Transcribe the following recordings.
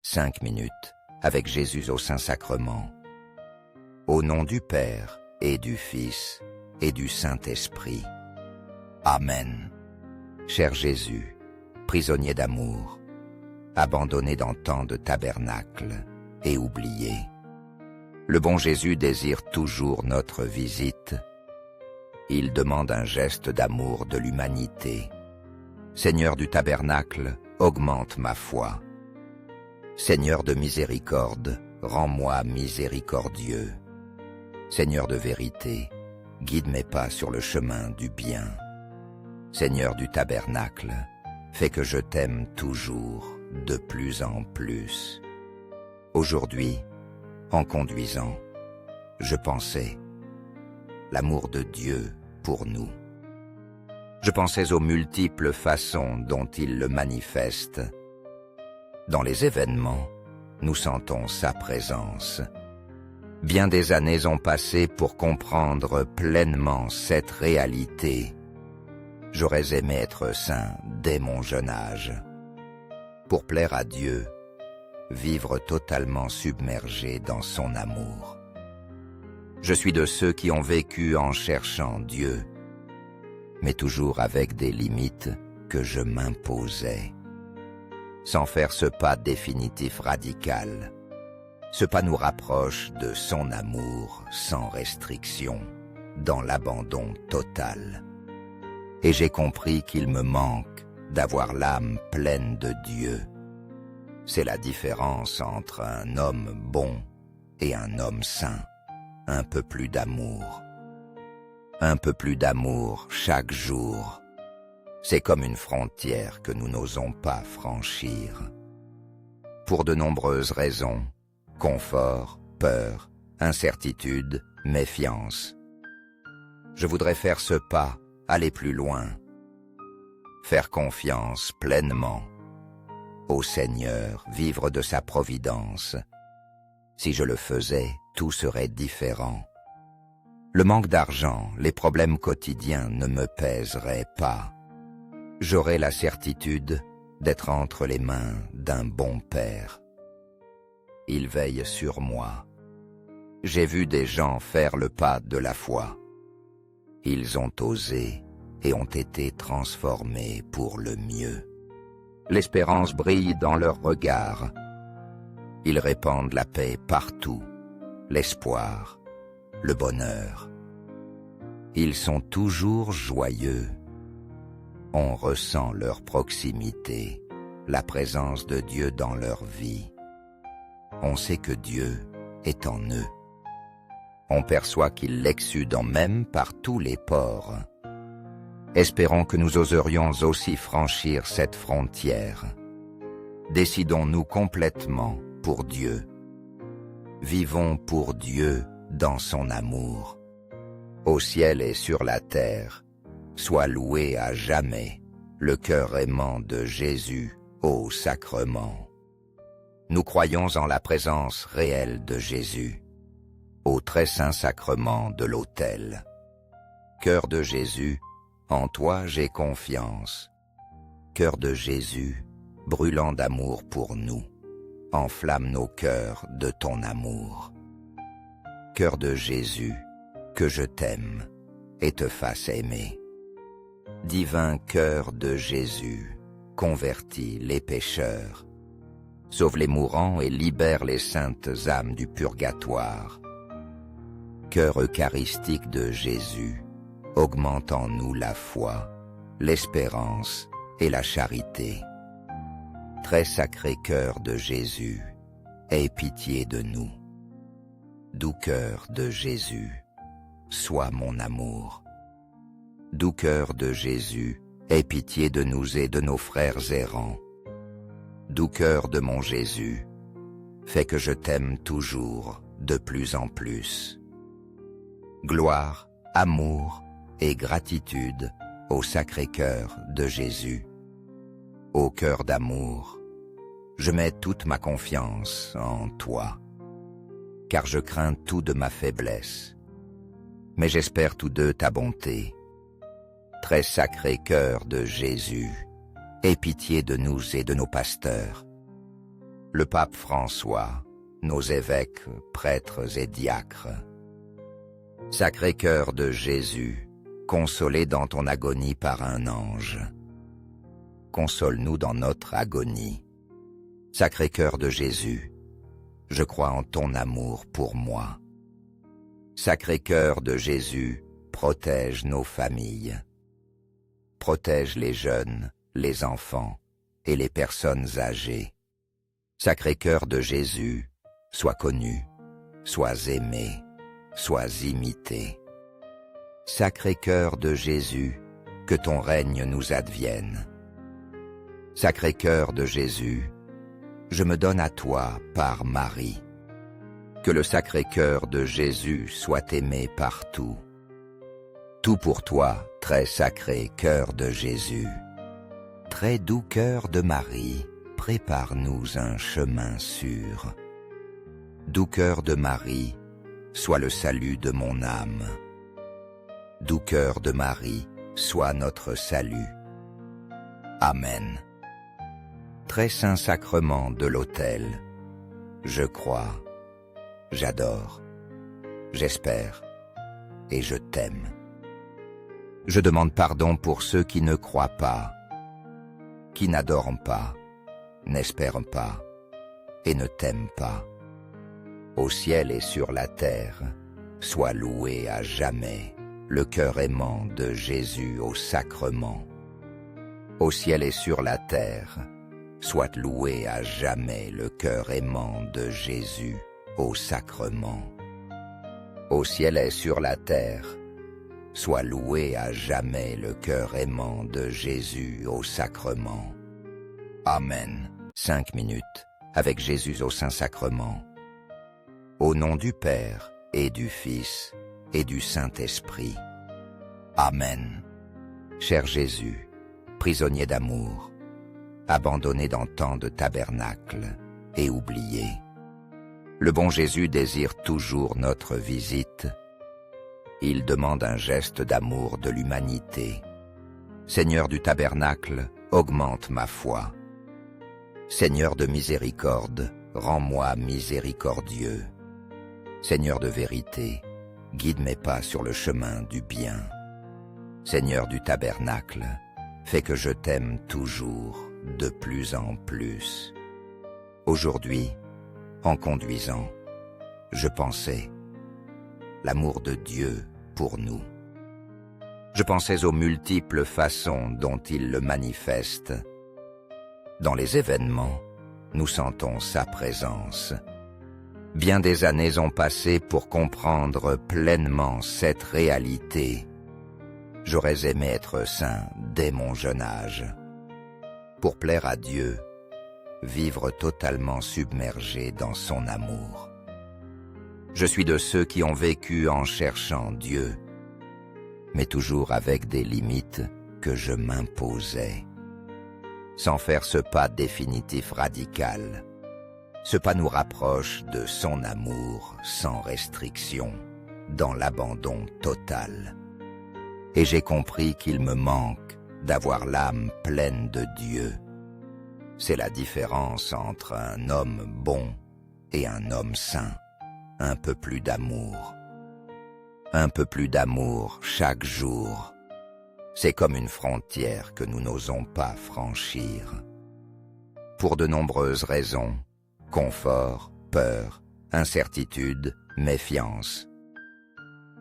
5 minutes avec Jésus au Saint-Sacrement. Au nom du Père et du Fils et du Saint-Esprit. Amen. Cher Jésus, prisonnier d'amour, abandonné dans tant de tabernacles et oublié, le bon Jésus désire toujours notre visite. Il demande un geste d'amour de l'humanité. Seigneur du tabernacle, augmente ma foi. Seigneur de miséricorde, rends-moi miséricordieux. Seigneur de vérité, guide mes pas sur le chemin du bien. Seigneur du tabernacle, fais que je t'aime toujours, de plus en plus. Aujourd'hui, en conduisant, je pensais l'amour de Dieu pour nous. Je pensais aux multiples façons dont il le manifeste. Dans les événements, nous sentons sa présence. Bien des années ont passé pour comprendre pleinement cette réalité. J'aurais aimé être saint dès mon jeune âge. Pour plaire à Dieu, vivre totalement submergé dans son amour. Je suis de ceux qui ont vécu en cherchant Dieu, mais toujours avec des limites que je m'imposais. Sans faire ce pas définitif radical, ce pas nous rapproche de son amour sans restriction, dans l'abandon total. Et j'ai compris qu'il me manque d'avoir l'âme pleine de Dieu. C'est la différence entre un homme bon et un homme saint. Un peu plus d'amour. Un peu plus d'amour chaque jour. C'est comme une frontière que nous n'osons pas franchir. Pour de nombreuses raisons, confort, peur, incertitude, méfiance. Je voudrais faire ce pas, aller plus loin. Faire confiance pleinement au Seigneur, vivre de sa providence. Si je le faisais, tout serait différent. Le manque d'argent, les problèmes quotidiens ne me pèseraient pas. J'aurais la certitude d'être entre les mains d'un bon Père. Il veille sur moi. J'ai vu des gens faire le pas de la foi. Ils ont osé et ont été transformés pour le mieux. L'espérance brille dans leurs regards. Ils répandent la paix partout, l'espoir, le bonheur. Ils sont toujours joyeux. On ressent leur proximité, la présence de Dieu dans leur vie. On sait que Dieu est en eux. On perçoit qu'il l'exsude même par tous les pores. Espérons que nous oserions aussi franchir cette frontière. Décidons-nous complètement pour Dieu. Vivons pour Dieu dans son amour. Au ciel et sur la terre, soit loué à jamais le cœur aimant de Jésus au sacrement. Nous croyons en la présence réelle de Jésus, au très saint sacrement de l'autel. Cœur de Jésus, en toi j'ai confiance. Cœur de Jésus, brûlant d'amour pour nous, enflamme nos cœurs de ton amour. Cœur de Jésus, que je t'aime et te fasse aimer. Divin cœur de Jésus, convertis les pécheurs. Sauve les mourants et libère les saintes âmes du purgatoire. Cœur eucharistique de Jésus, augmente en nous la foi, l'espérance et la charité. Très sacré cœur de Jésus, aie pitié de nous. Doux cœur de Jésus, sois mon amour. Doux cœur de Jésus, aie pitié de nous et de nos frères errants. Doux cœur de mon Jésus, fais que je t'aime toujours, de plus en plus. Gloire, amour et gratitude au Sacré-Cœur de Jésus. Ô cœur d'amour, je mets toute ma confiance en toi, car je crains tout de ma faiblesse, mais j'espère tout de ta bonté. Très sacré cœur de Jésus, aie pitié de nous et de nos pasteurs. le pape François, nos évêques, prêtres et diacres. Sacré-Cœur de Jésus, consolé dans ton agonie par un ange, console-nous dans notre agonie. Sacré-Cœur de Jésus, je crois en ton amour pour moi. Sacré-Cœur de Jésus, protège nos familles. Protège les jeunes, les enfants et les personnes âgées. Sacré-Cœur de Jésus, sois connu, sois aimé, sois imité. Sacré-Cœur de Jésus, que ton règne nous advienne. Sacré-Cœur de Jésus, je me donne à toi par Marie. Que le Sacré-Cœur de Jésus soit aimé partout. Tout pour toi, très sacré cœur de Jésus. Très doux cœur de Marie, prépare-nous un chemin sûr. Doux cœur de Marie, sois le salut de mon âme. Doux cœur de Marie, sois notre salut. Amen. Très saint sacrement de l'autel, je crois, j'adore, j'espère et je t'aime. Je demande pardon pour ceux qui ne croient pas, qui n'adorent pas, n'espèrent pas et ne t'aiment pas. Au ciel et sur la terre, sois loué à jamais le cœur aimant de Jésus au sacrement. Au ciel et sur la terre, soit loué à jamais le cœur aimant de Jésus au sacrement. Au ciel et sur la terre, soit loué à jamais le cœur aimant de Jésus au sacrement. Amen. 5 minutes avec Jésus au Saint-Sacrement. Au nom du Père et du Fils et du Saint-Esprit. Amen. Cher Jésus, prisonnier d'amour, abandonné dans tant de tabernacles et oublié, le bon Jésus désire toujours notre visite. Il demande un geste d'amour de l'humanité. Seigneur du tabernacle, augmente ma foi. Seigneur de miséricorde, rends-moi miséricordieux. Seigneur de vérité, guide mes pas sur le chemin du bien. Seigneur du tabernacle, fais que je t'aime toujours, de plus en plus. Aujourd'hui, en conduisant, je pensais l'amour de Dieu pour nous. Je pensais aux multiples façons dont il le manifeste. Dans les événements, nous sentons sa présence. Bien des années ont passé pour comprendre pleinement cette réalité. J'aurais aimé être saint dès mon jeune âge. Pour plaire à Dieu, vivre totalement submergé dans son amour. Je suis de ceux qui ont vécu en cherchant Dieu, mais toujours avec des limites que je m'imposais. Sans faire ce pas définitif radical, ce pas nous rapproche de son amour sans restriction, dans l'abandon total. Et j'ai compris qu'il me manque d'avoir l'âme pleine de Dieu. C'est la différence entre un homme bon et un homme saint. Un peu plus d'amour. Un peu plus d'amour chaque jour. C'est comme une frontière que nous n'osons pas franchir. Pour de nombreuses raisons, confort, peur, incertitude, méfiance.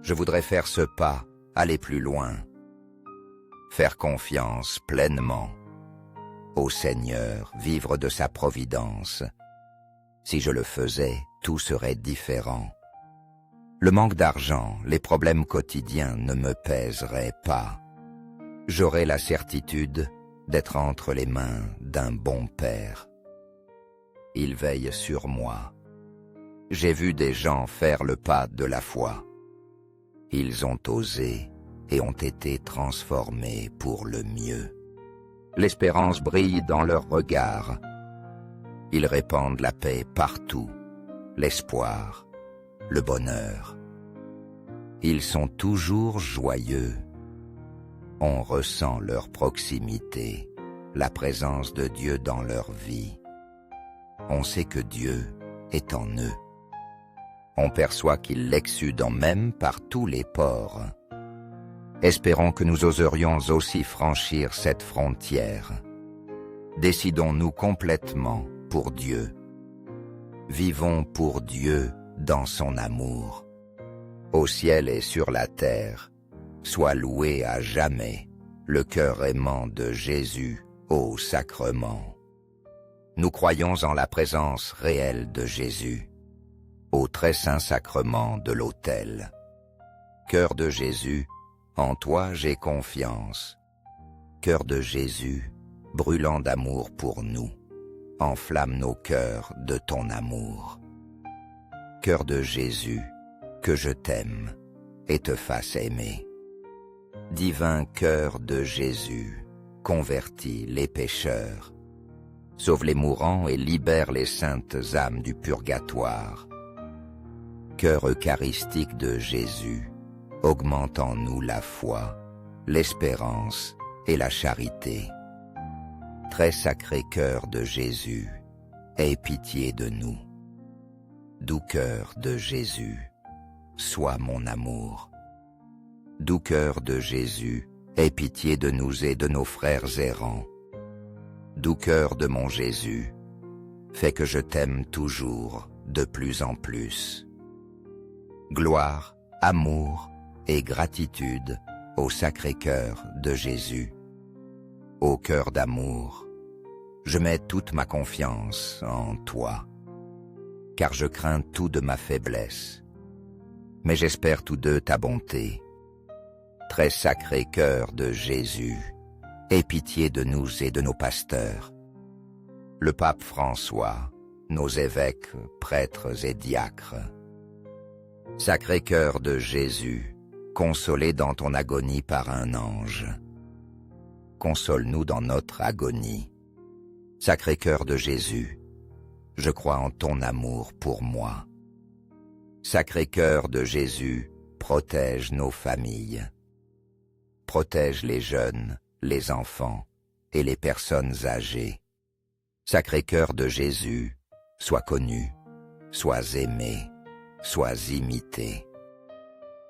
Je voudrais faire ce pas, aller plus loin. Faire confiance pleinement au Seigneur, vivre de sa providence. Si je le faisais, tout serait différent. Le manque d'argent, les problèmes quotidiens ne me pèseraient pas. J'aurais la certitude d'être entre les mains d'un bon Père. Il veille sur moi. J'ai vu des gens faire le pas de la foi. Ils ont osé et ont été transformés pour le mieux. L'espérance brille dans leurs regards. Ils répandent la paix partout, l'espoir, le bonheur. Ils sont toujours joyeux. On ressent leur proximité, la présence de Dieu dans leur vie. on sait que Dieu est en eux. On perçoit qu'il l'exsude en même par tous les pores. Espérons que nous oserions aussi franchir cette frontière. Décidons-nous complètement pour Dieu. Vivons pour Dieu dans son amour. Au ciel et sur la terre, soit loué à jamais le cœur aimant de Jésus au sacrement. Nous croyons en la présence réelle de Jésus, au très saint sacrement de l'autel. Cœur de Jésus, en toi j'ai confiance. Cœur de Jésus, brûlant d'amour pour nous, enflamme nos cœurs de ton amour. Cœur de Jésus, que je t'aime et te fasse aimer. Divin cœur de Jésus, convertis les pécheurs, sauve les mourants et libère les saintes âmes du purgatoire. Cœur eucharistique de Jésus, augmente en nous la foi, l'espérance et la charité. Très sacré cœur de Jésus, aie pitié de nous. Doux cœur de Jésus, sois mon amour. Doux cœur de Jésus, aie pitié de nous et de nos frères errants. Doux cœur de mon Jésus, fais que je t'aime toujours de plus en plus. Gloire, amour et gratitude au Sacré-Cœur de Jésus. Ô cœur d'amour, je mets toute ma confiance en toi, car je crains tout de ma faiblesse, mais j'espère tout de ta bonté. Très sacré cœur de Jésus, aie pitié de nous et de nos pasteurs. Le pape François, nos évêques, prêtres et diacres. Sacré cœur de Jésus, consolé dans ton agonie par un ange. Console-nous dans notre agonie. Sacré cœur de Jésus, je crois en ton amour pour moi. Sacré cœur de Jésus, protège nos familles. Protège les jeunes, les enfants et les personnes âgées. Sacré cœur de Jésus, sois connu, sois aimé, sois imité.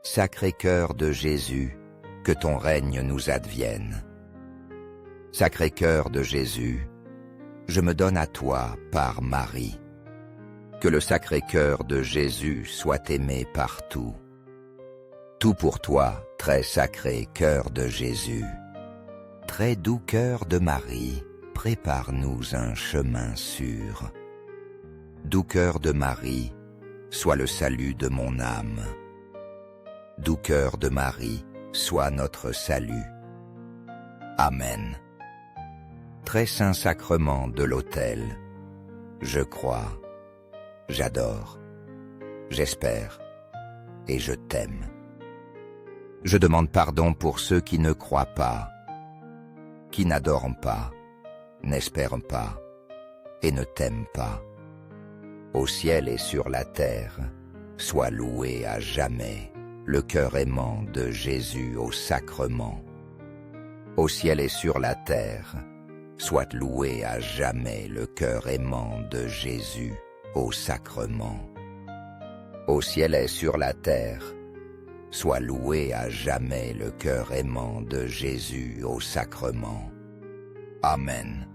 Sacré cœur de Jésus, que ton règne nous advienne. Sacré cœur de Jésus, je me donne à toi par Marie. Que le sacré cœur de Jésus soit aimé partout. Tout pour toi, très sacré cœur de Jésus. Très doux cœur de Marie, prépare-nous un chemin sûr. Doux cœur de Marie, sois le salut de mon âme. Doux cœur de Marie, sois notre salut. Amen. Très saint sacrement de l'autel, je crois, j'adore, j'espère et je t'aime. Je demande pardon pour ceux qui ne croient pas, qui n'adorent pas, n'espèrent pas et ne t'aiment pas. Au ciel et sur la terre, sois loué à jamais le cœur aimant de Jésus au sacrement. Au ciel et sur la terre, soit loué à jamais le cœur aimant de Jésus au sacrement. Au ciel et sur la terre, soit loué à jamais le cœur aimant de Jésus au sacrement. Amen.